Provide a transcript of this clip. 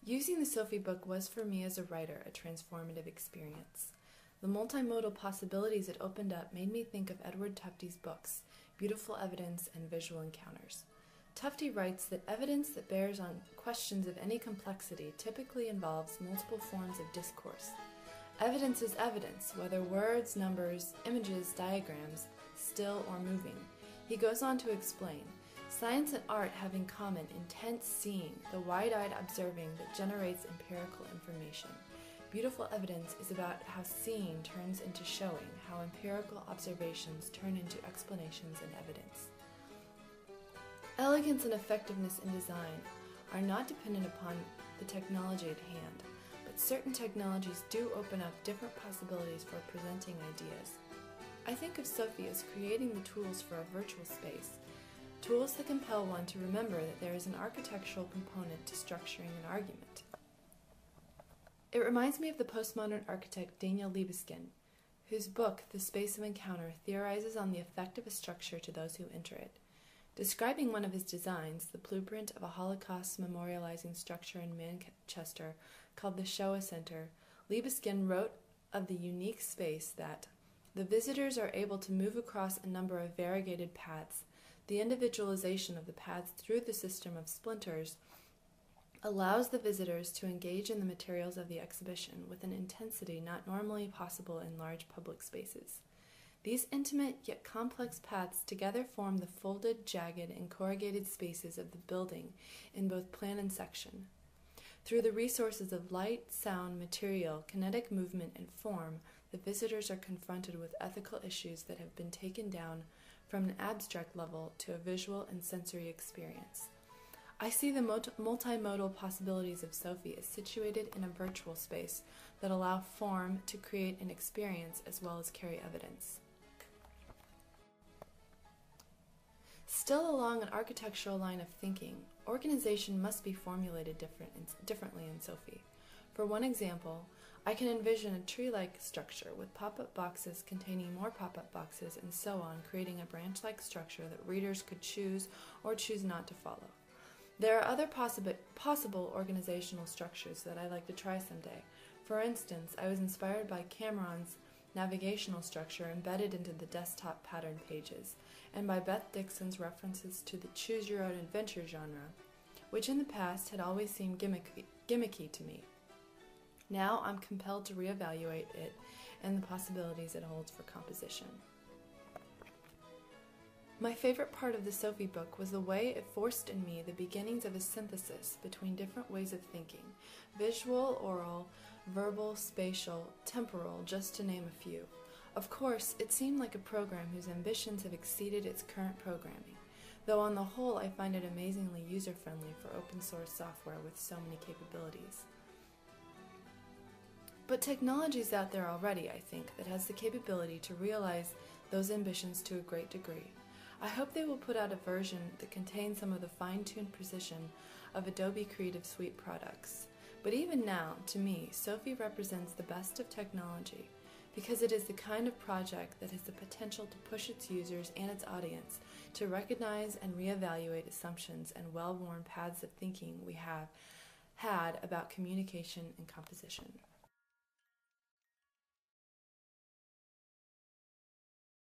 Using the Sophie Book was for me as a writer a transformative experience. The multimodal possibilities it opened up made me think of Edward Tufte's books, Beautiful Evidence and Visual Encounters. Tufte writes that evidence that bears on questions of any complexity typically involves multiple forms of discourse. Evidence is evidence, whether words, numbers, images, diagrams, still or moving. He goes on to explain, science and art have in common intense seeing, the wide-eyed observing that generates empirical information. Beautiful Evidence is about how seeing turns into showing, how empirical observations turn into explanations and evidence. Elegance and effectiveness in design are not dependent upon the technology at hand, but certain technologies do open up different possibilities for presenting ideas. I think of Sophie as creating the tools for a virtual space, tools that compel one to remember that there is an architectural component to structuring an argument. It reminds me of the postmodern architect Daniel Libeskind, whose book, The Space of Encounter, theorizes on the effect of a structure to those who enter it. Describing one of his designs, the blueprint of a Holocaust memorializing structure in Manchester called the Shoah Center, Libeskind wrote of the unique space that the visitors are able to move across a number of variegated paths. The individualization of the paths through the system of splinters allows the visitors to engage in the materials of the exhibition with an intensity not normally possible in large public spaces. These intimate yet complex paths together form the folded, jagged, and corrugated spaces of the building in both plan and section. Through the resources of light, sound, material, kinetic movement, and form, the visitors are confronted with ethical issues that have been taken down from an abstract level to a visual and sensory experience. I see the multimodal possibilities of Sophie as situated in a virtual space that allow form to create an experience as well as carry evidence. Still along an architectural line of thinking, organization must be formulated differently in Sophie. For one example, I can envision a tree-like structure with pop-up boxes containing more pop-up boxes and so on, creating a branch-like structure that readers could choose or choose not to follow. There are other possible organizational structures that I'd like to try someday. For instance, I was inspired by Cameron's navigational structure embedded into the desktop pattern pages, and by Beth Dixon's references to the choose-your-own-adventure genre, which in the past had always seemed gimmicky to me. Now I'm compelled to reevaluate it and the possibilities it holds for composition. My favorite part of the Sophie book was the way it forced in me the beginnings of a synthesis between different ways of thinking, visual, oral, verbal, spatial, temporal, just to name a few. Of course, it seemed like a program whose ambitions have exceeded its current programming, though on the whole I find it amazingly user-friendly for open-source software with so many capabilities. But technology is out there already, I think, that has the capability to realize those ambitions to a great degree. I hope they will put out a version that contains some of the fine-tuned precision of Adobe Creative Suite products. But even now, to me, Sophie represents the best of technology because it is the kind of project that has the potential to push its users and its audience to recognize and reevaluate assumptions and well-worn paths of thinking we have had about communication and composition.